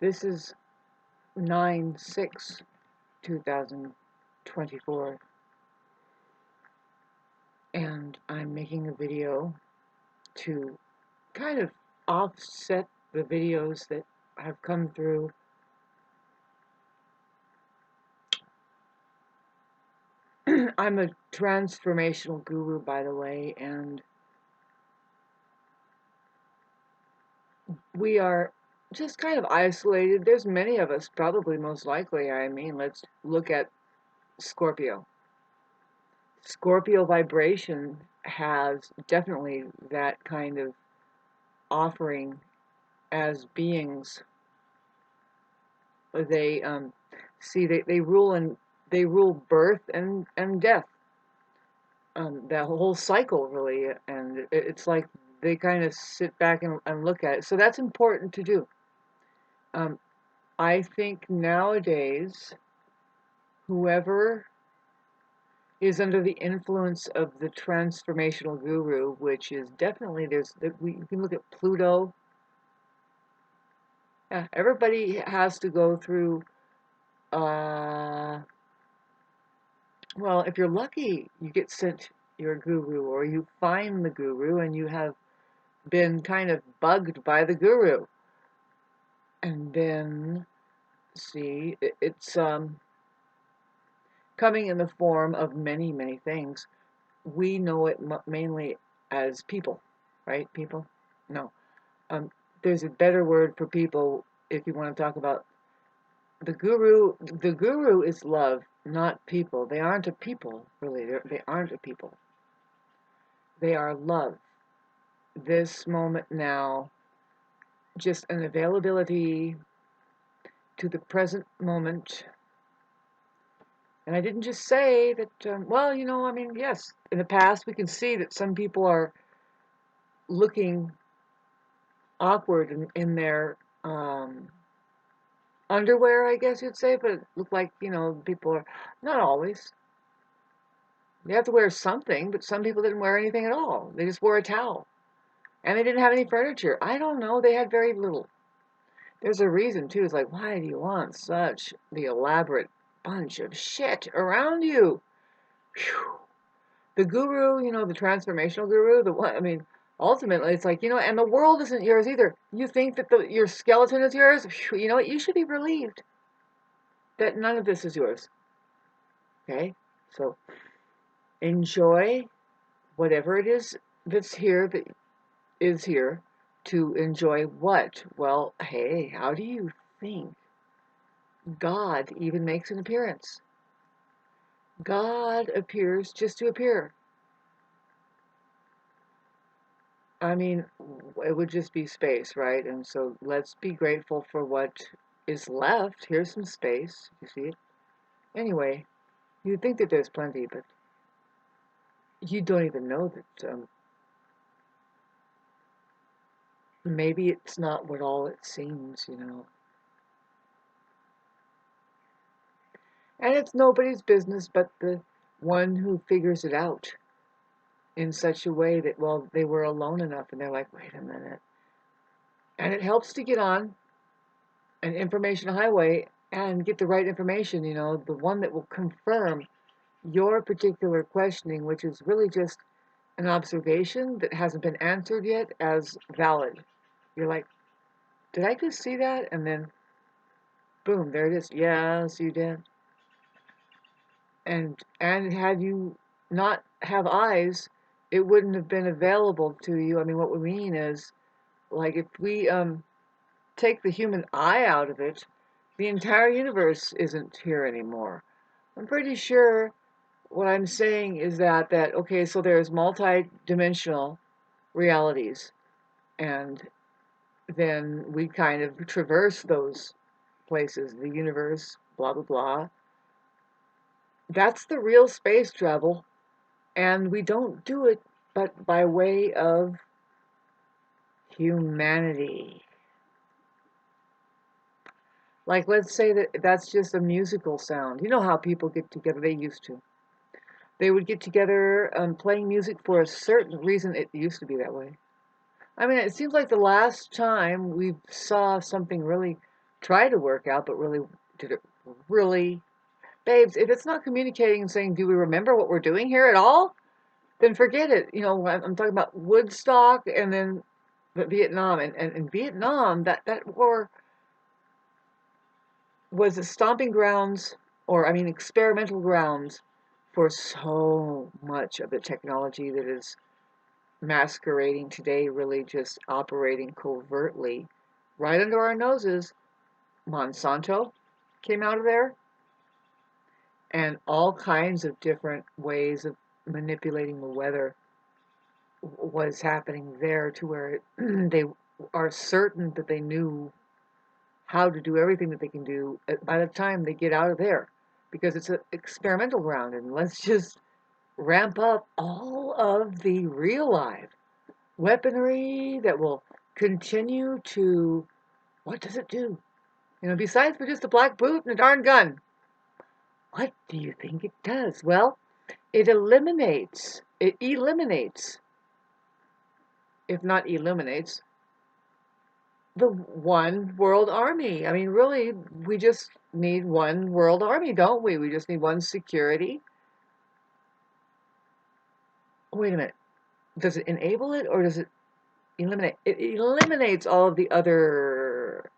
This is 9/6/2024, and I'm making a video to kind of offset the videos that have come through. I'm a transformational guru, by the way, and we are just kind of isolated. There's many of us, probably most likely. I mean, let's look at Scorpio. Scorpio vibration has definitely that kind of offering as beings. They see they rule birth and death, that whole cycle really, and it's like they kind of sit back and look at it. So that's important to do. I think nowadays, whoever is under the influence of the transformational guru, which is definitely you can look at Pluto. Yeah, everybody has to go through. Well, if you're lucky, you get sent your guru, or you find the guru, and you have been kind of bugged by the guru, and then see it's coming in the form of many, many things. We know it mainly as people, right? People? No. There's a better word for people if you want to talk about the guru. The guru is love, not people. They aren't a people, really. They aren't a people. They are love. This moment now, just an availability to the present moment. And I didn't just say that, well, I mean, yes, in the past we can see that some people are looking awkward in their underwear, I guess you'd say, but it looked like, people are, not always. You have to wear something, but some people didn't wear anything at all. They just wore a towel. And they didn't have any furniture. I don't know, they had very little. There's a reason, too. It's like, why do you want such the elaborate bunch of shit around you? Whew. The guru, the transformational guru, the one, I mean, ultimately, it's like, and the world isn't yours either. You think that your skeleton is yours? Whew, you know what? You should be relieved that none of this is yours. Okay? So, enjoy whatever it is that's here, that is here. To enjoy what? Well, hey, how do you think God even makes an appearance? God appears just to appear. I mean, it would just be space, right? And so let's be grateful for what is left. Here's some space. You see it? Anyway, you think that there's plenty, but you don't even know that maybe it's not what all it seems, And it's nobody's business but the one who figures it out in such a way that, well, they were alone enough and they're like, wait a minute. And it helps to get on an information highway and get the right information, the one that will confirm your particular questioning, which is really just an observation that hasn't been answered yet, as valid. You're like, did I just see that? And then, boom, there it is. Yes, you did. And had you not have eyes, it wouldn't have been available to you. I mean, what we mean is, like, if we take the human eye out of it, the entire universe isn't here anymore. I'm pretty sure what I'm saying is that okay, so there's multi-dimensional realities, and then we kind of traverse those places, the universe, blah, blah, blah. That's the real space travel, and we don't do it but by way of humanity. Like, let's say that that's just a musical sound. You know how people get together, they used to. They would get together playing music for a certain reason. It used to be that way. I mean, it seems like the last time we saw something really try to work out, but really, did it really? Babes, if it's not communicating and saying, do we remember what we're doing here at all? Then forget it. You know, I'm talking about Woodstock and then Vietnam. And in Vietnam, that war was the stomping grounds, or I mean, experimental grounds for so much of the technology that is masquerading today, really just operating covertly right under our noses. Monsanto came out of there, and all kinds of different ways of manipulating the weather was happening there, to where they are certain that they knew how to do everything that they can do by the time they get out of there, because it's an experimental ground. And let's just ramp up all of the real life weaponry that will continue to, what does it do? You know, besides for just a black boot and a darn gun, what do you think it does? Well, it eliminates, if not illuminates, the one world army. I mean, really, we just need one world army, don't we? We just need one security. Wait a minute. Does it enable it, or does it eliminate? It eliminates all of the other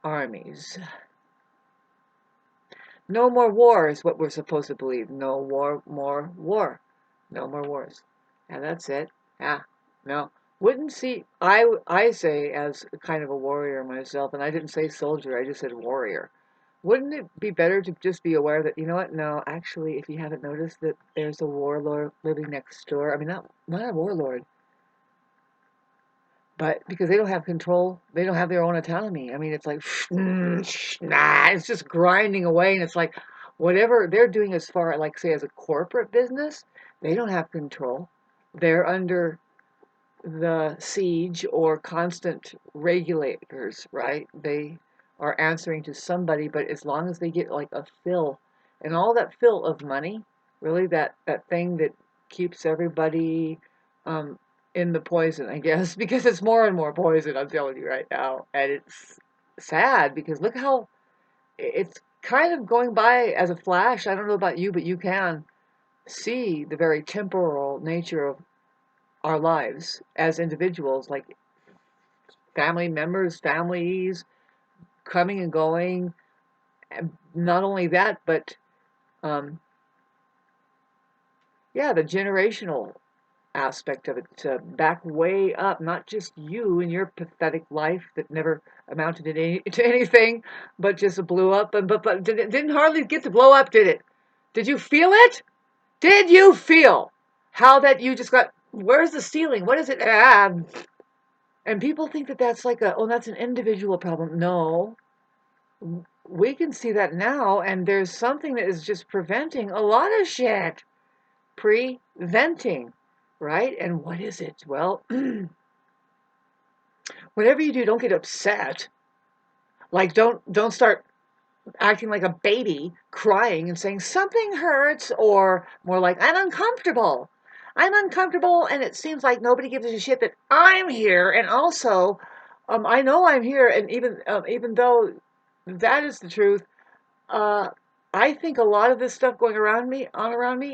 armies. No more war is what we're supposed to believe. No more war. No more wars. And that's it. Ah, no. Wouldn't see, I say, as kind of a warrior myself, and I didn't say soldier, I just said warrior. Wouldn't it be better to just be aware that, you know what, no, actually, if you haven't noticed, that there's a warlord living next door. I mean, not a warlord, but because they don't have control, they don't have their own autonomy. I mean, it's like, nah, it's just grinding away, and it's like, whatever they're doing as far, like, say, as a corporate business, they don't have control. They're under the siege or constant regulators, right? They are answering to somebody, but as long as they get like a fill, and all that fill of money, really that thing that keeps everybody um, in the poison, I guess, because it's more and more poison, I'm telling you right now. And it's sad, because look how it's kind of going by as a flash. I don't know about you, but you can see the very temporal nature of our lives as individuals, like family members, families coming and going. And not only that, but um, yeah, the generational aspect of it, to back way up, not just you and your pathetic life that never amounted to anything, but just blew up. And but didn't hardly get to blow up, did it? Did you feel it? Did you feel how that you just got? Where's the ceiling? What is it? And people think that that's like a, oh, that's an individual problem. No, we can see that now, and there's something that is just preventing a lot of shit. Preventing, right? And what is it? Well, whatever you do, don't get upset. Like, don't start acting like a baby, crying and saying something hurts, or more like, I'm uncomfortable. I'm uncomfortable, and it seems like nobody gives a shit that I'm here. And also, I know I'm here, and even though that is the truth, uh, I think a lot of this stuff going around me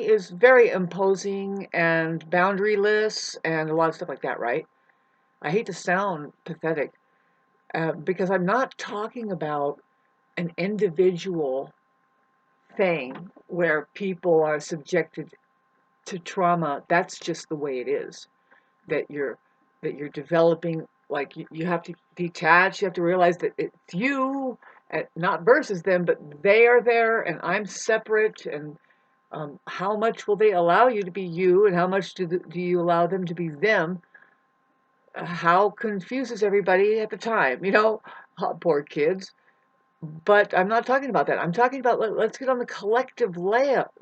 is very imposing and boundaryless, and a lot of stuff like that, right? I hate to sound pathetic, because I'm not talking about an individual thing where people are subjected to trauma. That's just the way it is. That you're developing, like, you have to detach. You have to realize that it's you, not versus them, but they are there and I'm separate. And how much will they allow you to be you, and how much do you allow them to be them? How confuses everybody at the time, you know? Poor kids. But I'm not talking about that. I'm talking about, let's get on the collective layout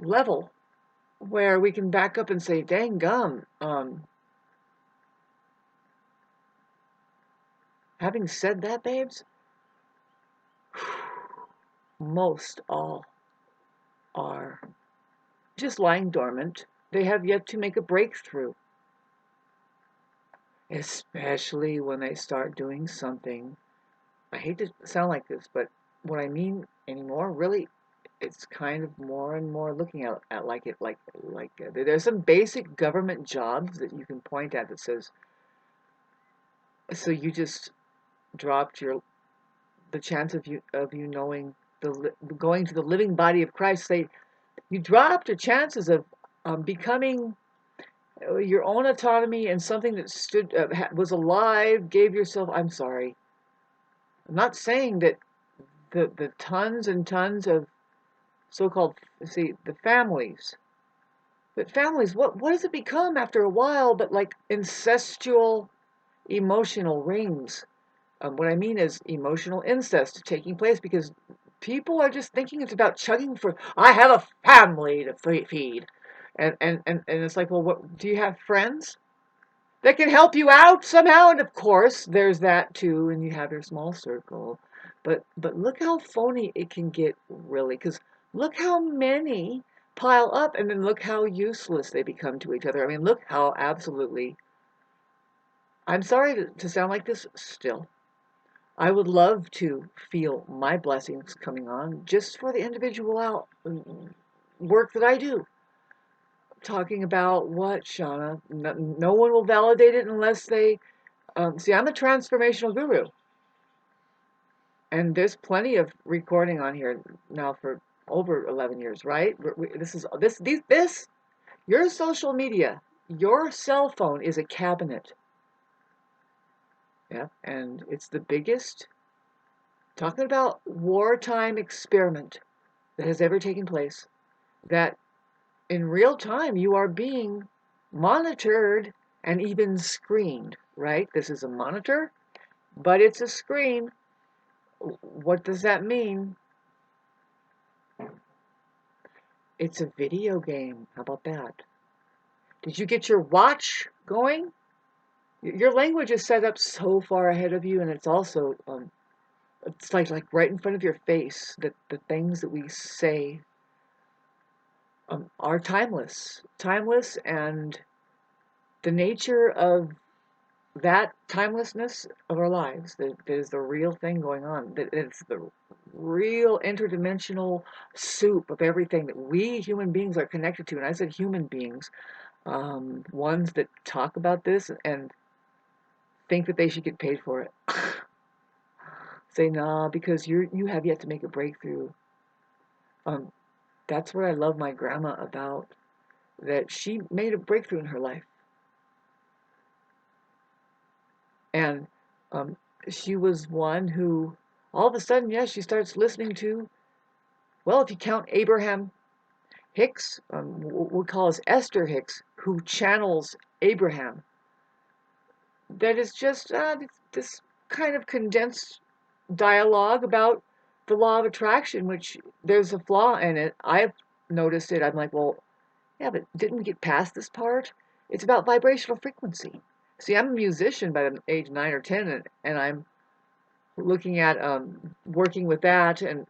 level, where we can back up and say, dang gum, having said that, babes, most all are just lying dormant. They have yet to make a breakthrough. especially when they start doing something. I hate to sound like this, but what I mean anymore, really, it's kind of more and more looking at like it like there's some basic government jobs that you can point at that says, so you just dropped the chance of you knowing going to the living body of Christ. Say you dropped your chances of becoming your own autonomy and something that stood was alive. Gave yourself. I'm sorry. I'm not saying that the tons and tons of so-called, see, the families. But families, what does it become after a while but like incestual emotional rings? What I mean is emotional incest taking place because people are just thinking it's about chugging for, I have a family to feed. And it's like, well, what do you have friends that can help you out somehow? And of course, there's that too, and you have your small circle. But look how phony it can get, really, because look how many pile up, and then look how useless they become to each other. I mean, look how absolutely. I'm sorry to sound like this still. I would love to feel my blessings coming on just for the individual work that I do. Talking about what, Shauna? No one will validate it unless they see. I'm a transformational guru, and there's plenty of recording on here now for over 11 years, right? This is this your social media, your cell phone is a cabinet, yeah, and it's the biggest. Talking about wartime experiment that has ever taken place. That in real time you are being monitored and even screened, right? This is a monitor, but it's a screen. What does that mean? It's a video game. How about that? Did you get your watch going? Your language is set up so far ahead of you, and it's also it's like right in front of your face. That the things that we say are timeless, and the nature of that timelessness of our lives, that is the real thing going on, that it's the real interdimensional soup of everything that we human beings are connected to. And I said human beings, ones that talk about this and think that they should get paid for it. Say, nah, because you have yet to make a breakthrough. Um, that's what I love my grandma about, that she made a breakthrough in her life. And um, she was one who, all of a sudden, yes, she starts listening to, well, if you count Abraham Hicks, we'll call us Esther Hicks, who channels Abraham. That is just this kind of condensed dialogue about the law of attraction, which there's a flaw in it. I've noticed it. I'm like, well, yeah, but didn't we get past this part? It's about vibrational frequency. See, I'm a musician by the age 9 or 10, and I'm looking at working with that, and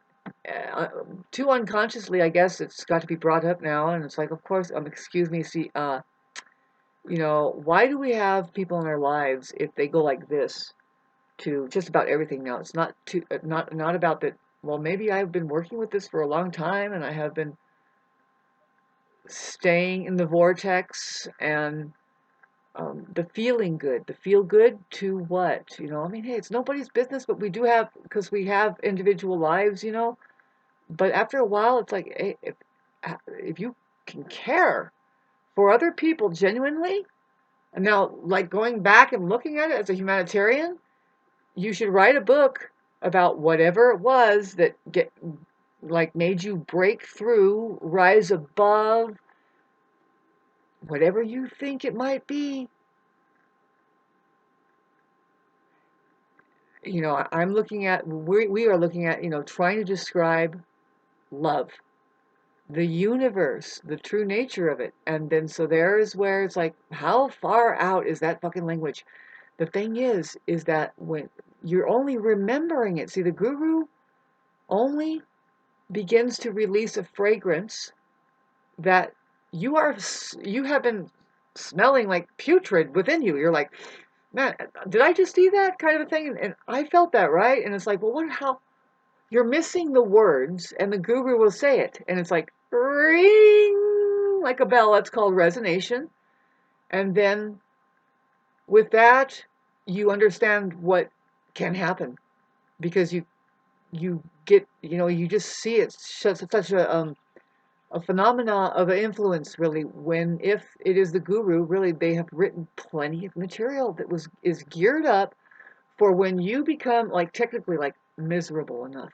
too unconsciously, I guess it's got to be brought up now. And it's like, of course, excuse me, see, why do we have people in our lives if they go like this to just about everything now? It's not about that. Well, maybe I've been working with this for a long time, and I have been staying in the vortex, and the feeling good, the feel good to what? I mean, hey, it's nobody's business, but we do have, because we have individual lives. But after a while, it's like, hey, if you can care for other people genuinely, and now, like, going back and looking at it as a humanitarian, you should write a book about whatever it was that made you break through, rise above, whatever you think it might be. I'm looking at, we are looking at, trying to describe love, the universe, the true nature of it. And then, so there is where it's like, how far out is that fucking language? The thing is that when you're only remembering it, see, the guru only begins to release a fragrance that you have been smelling like putrid within you. You're like, man, did I just see that kind of a thing? And I felt that, right? And it's like, well, how, you're missing the words, and the guru will say it. And it's like, ring, like a bell. That's called resonation. And then with that, you understand what can happen because you get, you just see it, such a phenomena of influence, really, when if it is the guru, really they have written plenty of material that is geared up for when you become, like, technically, like, miserable enough.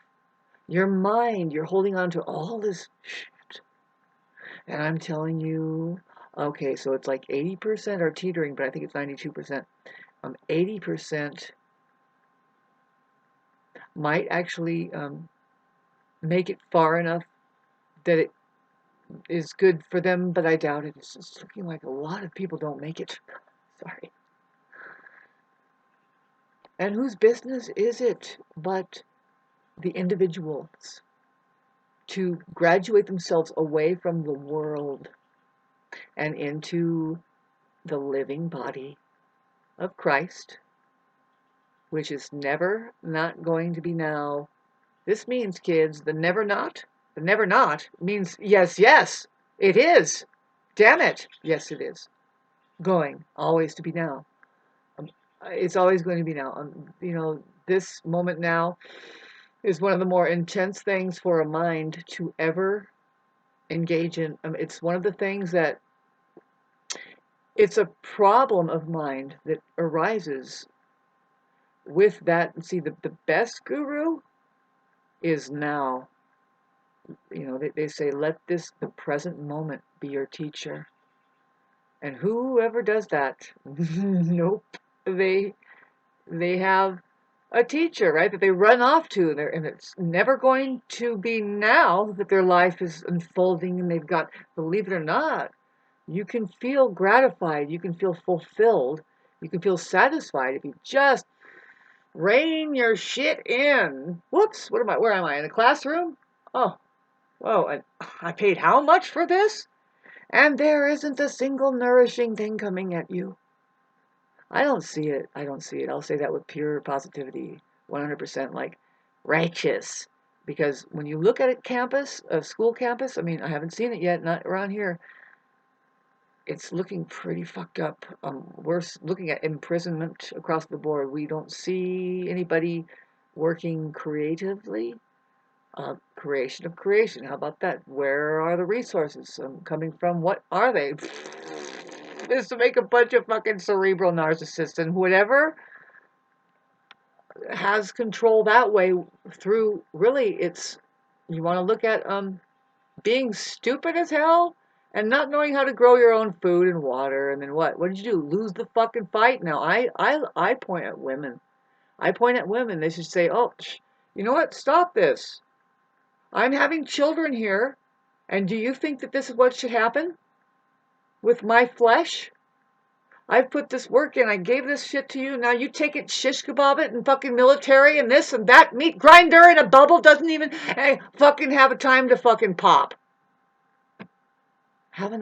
Your mind, you're holding on to all this shit, and I'm telling you, okay, so it's like 80% are teetering, but I think it's 92%. 80% might actually make it far enough that it is good for them, but I doubt it. It's just looking like a lot of people don't make it. Sorry. And whose business is it but the individuals to graduate themselves away from the world and into the living body of Christ, which is never not going to be now. This means, kids, the never not means yes, yes, it is. Damn it. Yes, it is. Going always to be now. It's always going to be now. This moment now is one of the more intense things for a mind to ever engage in. It's one of the things that it's a problem of mind that arises with that. See, the best guru is now. They say, let the present moment be your teacher. And whoever does that, nope, they have a teacher, right, that they run off to, and it's never going to be now that their life is unfolding and they've got, believe it or not, you can feel gratified, you can feel fulfilled, you can feel satisfied if you just rein your shit in. Whoops, where am I, in the classroom? Oh, whoa, and I paid how much for this? And there isn't a single nourishing thing coming at you. I don't see it. I don't see it. I'll say that with pure positivity, 100%, like righteous. Because when you look at a school campus, I mean, I haven't seen it yet, not around here. It's looking pretty fucked up. We're looking at imprisonment across the board. We don't see anybody working creatively. Creation of creation. How about that? Where are the resources coming from? What are they? Is to make a bunch of fucking cerebral narcissists and whatever has control that way through, really, it's, you want to look at being stupid as hell and not knowing how to grow your own food and water, and then what did you do, lose the fucking fight? Now I point at women. They should say, oh, you know what, stop this. I'm having children here, and do you think that this is what should happen with my flesh? I've put this work in. I gave this shit to you. Now you take it, shish kebab it, and fucking military and this and that. Meat grinder in a bubble doesn't even fucking have a time to fucking pop. Have a